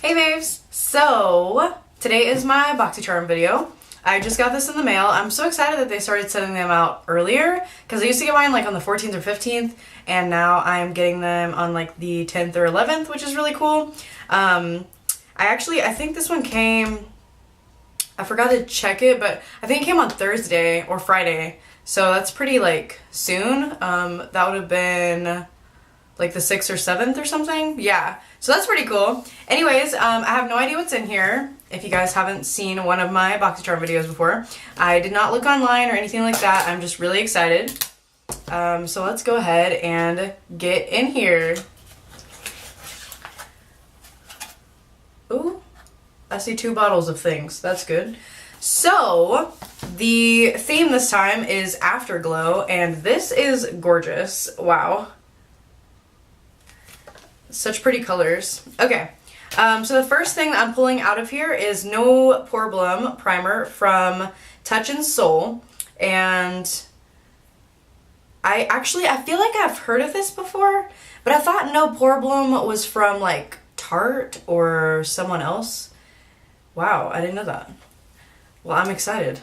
Hey babes! So, today is my BOXYCHARM video. I just got this in the mail. I'm so excited that they started sending them out earlier because I used to get mine like on the 14th or 15th and now I'm getting them on like the 10th or 11th, which is really cool. I think this one came, I forgot to check it, but I think it came on Thursday or Friday. So that's pretty like soon. That would have been like the 6th or 7th or something. Yeah, so that's pretty cool. Anyways, I have no idea what's in here. If you guys haven't seen one of my BOXYCHARM videos before, I did not look online or anything like that. I'm just really excited. So let's go ahead and get in here. Ooh, I see 2 bottles of things. That's good. So, the theme this time is Afterglow, and this is gorgeous. Wow. Such pretty colors. Okay, so the first thing I'm pulling out of here is No Problem Primer from Touch and Soul, and I feel like I've heard of this before, but I thought No Problem was from like Tarte or someone else. Wow, I didn't know that. Well, I'm excited.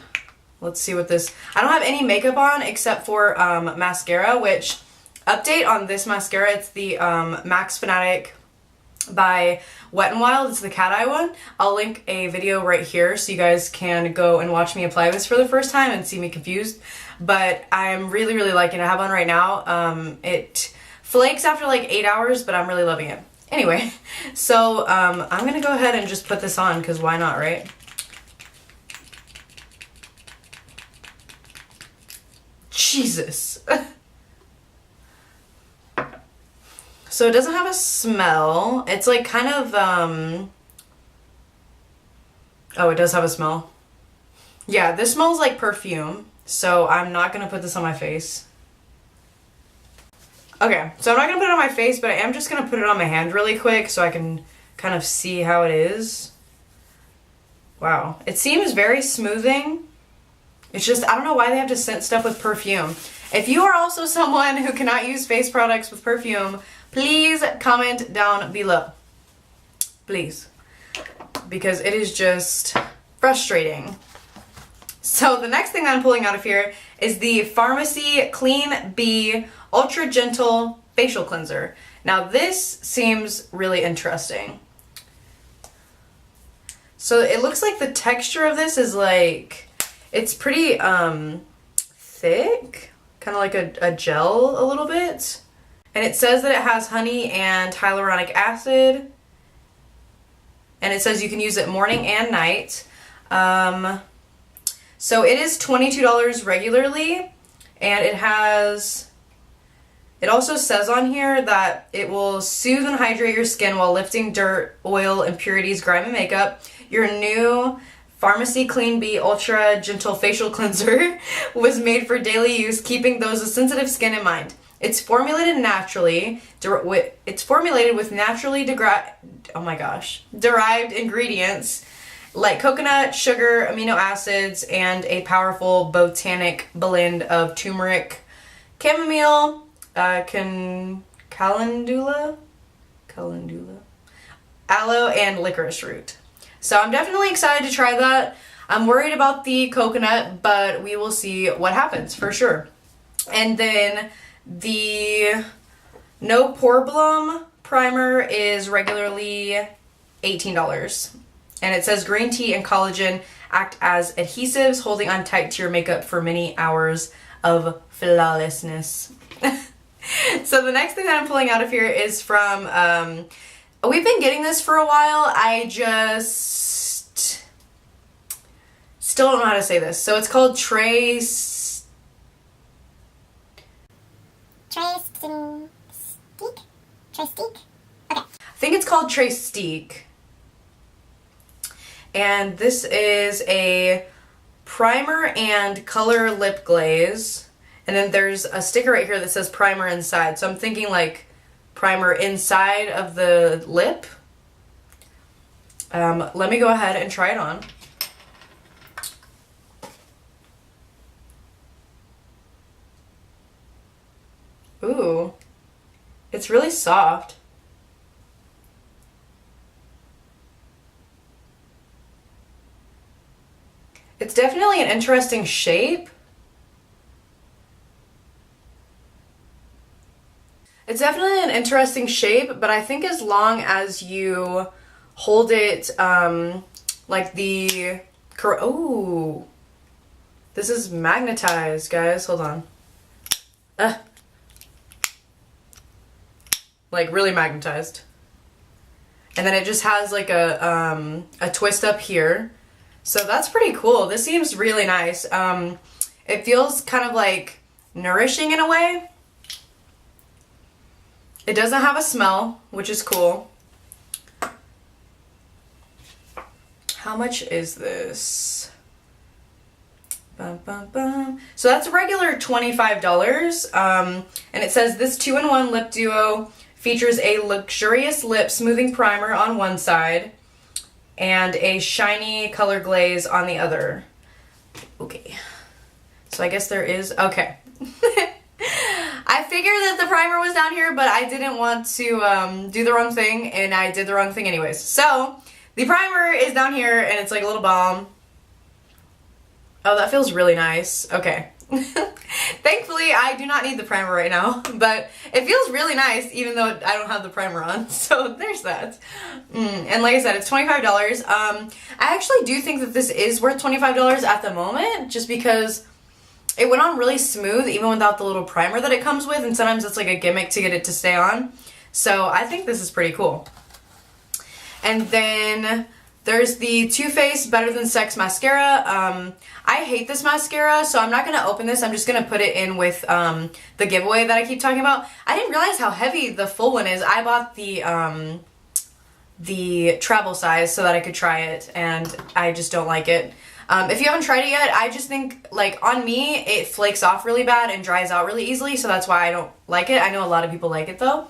Let's see what this... I don't have any makeup on except for mascara, which... Update on this mascara, it's the Max Fanatic by Wet n Wild. It's the cat eye one. I'll link a video right here so you guys can go and watch me apply this for the first time and see me confused. But I'm really, really liking it. I have on right now. It flakes after like 8 hours, but I'm really loving it. Anyway, so I'm going to go ahead and just put this on because why not, right? Jesus. So it doesn't have a smell. It's like kind of, oh, it does have a smell. Yeah, this smells like perfume, so I'm not gonna put this on my face. Okay, so I'm not gonna put it on my face, but I am just gonna put it on my hand really quick so I can kind of see how it is. Wow, it seems very smoothing. It's just, I don't know why they have to scent stuff with perfume. If you are also someone who cannot use face products with perfume, please comment down below. Please. Because it is just frustrating. So the next thing that I'm pulling out of here is the Pharmacy Clean Bee Ultra Gentle Facial Cleanser. Now this seems really interesting. So it looks like the texture of this is like, it's pretty thick, kind of like a gel a little bit. And it says that it has honey and hyaluronic acid. And it says you can use it morning and night. So it is $22 regularly. And it also says on here that it will soothe and hydrate your skin while lifting dirt, oil, impurities, grime, and makeup. Your new Pharmacy Clean Bee Ultra Gentle Facial Cleanser was made for daily use, keeping those with sensitive skin in mind. It's formulated naturally. It's formulated with naturally derived ingredients like coconut, sugar, amino acids, and a powerful botanic blend of turmeric, chamomile, calendula, aloe, and licorice root. So I'm definitely excited to try that. I'm worried about the coconut, but we will see what happens for sure. And then the No Problem primer is regularly $18. And it says green tea and collagen act as adhesives, holding on tight to your makeup for many hours of flawlessness. So the next thing that I'm pulling out of here is from, we've been getting this for a while. I just still don't know how to say this. So it's called Trestique? Okay. I think it's called Trestique. And this is a primer and color lip glaze. And then there's a sticker right here that says primer inside. So I'm thinking like primer inside of the lip. Let me go ahead and try it on. Ooh, it's really soft. It's definitely an interesting shape. It's definitely an interesting shape, but I think as long as you hold it, like the, oh, this is magnetized, guys. Hold on. Like really magnetized. And then it just has like a twist up here. So that's pretty cool. This seems really nice. It feels kind of like nourishing in a way. It doesn't have a smell, which is cool. How much is this? Bum, bum, bum. So that's a regular $25. And it says this 2-in-1 lip duo features a luxurious lip smoothing primer on one side and a shiny color glaze on the other. Okay. So I guess there is, okay. I figured that the primer was down here, but I didn't want to do the wrong thing, and I did the wrong thing anyways. So, the primer is down here, and it's like a little balm. Oh, that feels really nice. Okay. Thankfully, I do not need the primer right now, but it feels really nice, even though I don't have the primer on. So, there's that. And like I said, it's $25. I actually do think that this is worth $25 at the moment, just because it went on really smooth even without the little primer that it comes with, and sometimes it's like a gimmick to get it to stay on. So I think this is pretty cool. And then there's the Too Faced Better Than Sex mascara. I hate this mascara, so I'm not going to open this. I'm just going to put it in with the giveaway that I keep talking about. I didn't realize how heavy the full one is. I bought the travel size so that I could try it, and I just don't like it. If you haven't tried it yet, I just think, like, on me, it flakes off really bad and dries out really easily, so that's why I don't like it. I know a lot of people like it, though.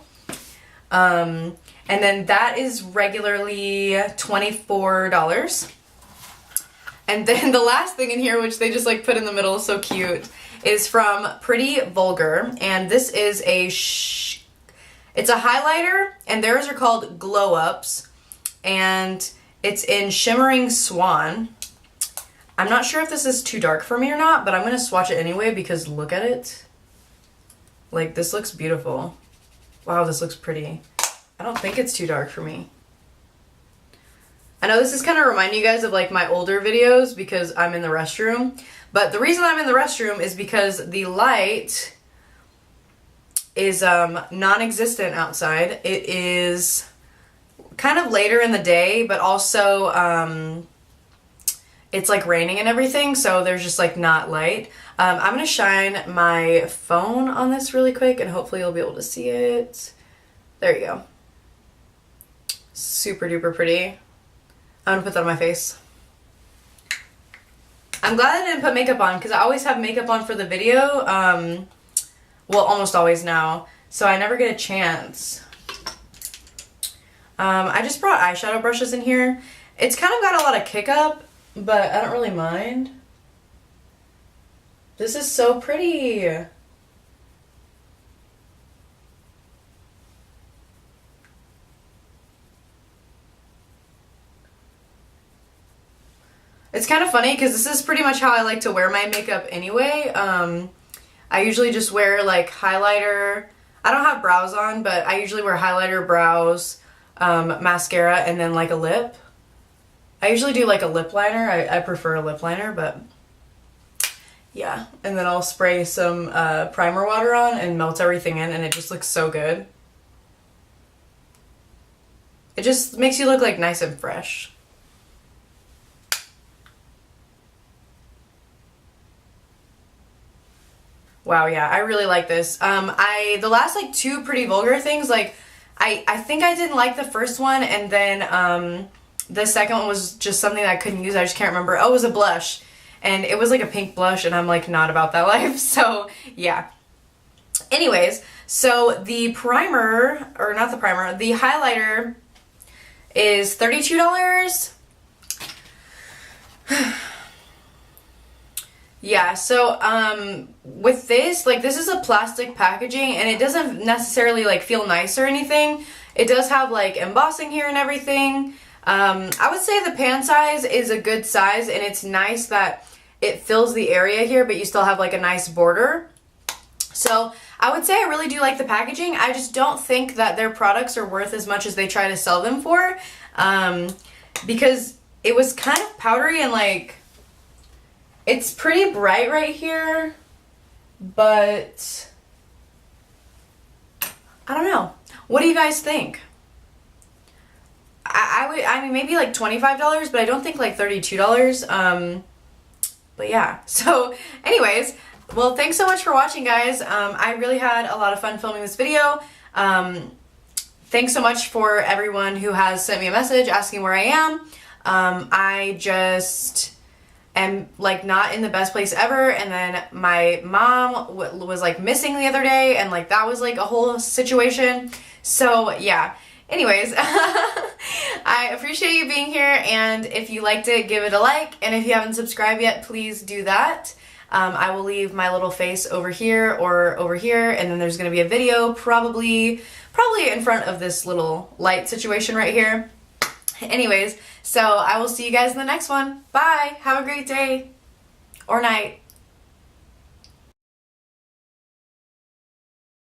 And then that is regularly $24. And then the last thing in here, which they just, like, put in the middle, so cute, is from Pretty Vulgar, and this is it's a highlighter, and theirs are called Glow Ups, and it's in Shimmering Swan. I'm not sure if this is too dark for me or not, but I'm going to swatch it anyway because look at it. Like, this looks beautiful. Wow, this looks pretty. I don't think it's too dark for me. I know this is kind of reminding you guys of like my older videos because I'm in the restroom, but the reason I'm in the restroom is because the light is non-existent outside. It is kind of later in the day, but also it's like raining and everything, so there's just like not light. I'm gonna shine my phone on this really quick and hopefully you'll be able to see it. There you go. Super duper pretty. I'm gonna put that on my face. I'm glad I didn't put makeup on because I always have makeup on for the video. Well, almost always now, so I never get a chance. I just brought eyeshadow brushes in here. It's kind of got a lot of kick up, but I don't really mind. This is so pretty. It's kind of funny because this is pretty much how I like to wear my makeup anyway. I usually just wear like highlighter. I don't have brows on, but I usually wear highlighter, brows, mascara, and then like a lip. I usually do like a lip liner. I prefer a lip liner, but yeah. And then I'll spray some primer water on and melt everything in, and it just looks so good. It just makes you look like nice and fresh. Wow, yeah, I really like this. The last like two Pretty Vulgar things, like I think I didn't like the first one, and then the second one was just something that I couldn't use. I just can't remember. Oh, it was a blush. And it was like a pink blush, and I'm like not about that life. So, yeah. Anyways, so the primer, or not the primer, the highlighter is $32. Yeah, so with this, like this is a plastic packaging, and it doesn't necessarily like feel nice or anything. It does have like embossing here and everything. I would say the pan size is a good size, and it's nice that it fills the area here, but you still have like a nice border. So I would say I really do like the packaging. I just don't think that their products are worth as much as they try to sell them for, because it was kind of powdery and like, it's pretty bright right here, but I don't know. What do you guys think? I mean, maybe like $25, but I don't think like $32. But yeah, so anyways, well, thanks so much for watching, guys. I really had a lot of fun filming this video. Thanks so much for everyone who has sent me a message asking where I am. I just am like not in the best place ever, and then my mom was like missing the other day, and like that was like a whole situation. So yeah, anyways, I appreciate you being here, and if you liked it, give it a like, and if you haven't subscribed yet, please do that. I will leave my little face over here or over here, and then there's going to be a video probably in front of this little light situation right here. Anyways, so I will see you guys in the next one. Bye! Have a great day or night.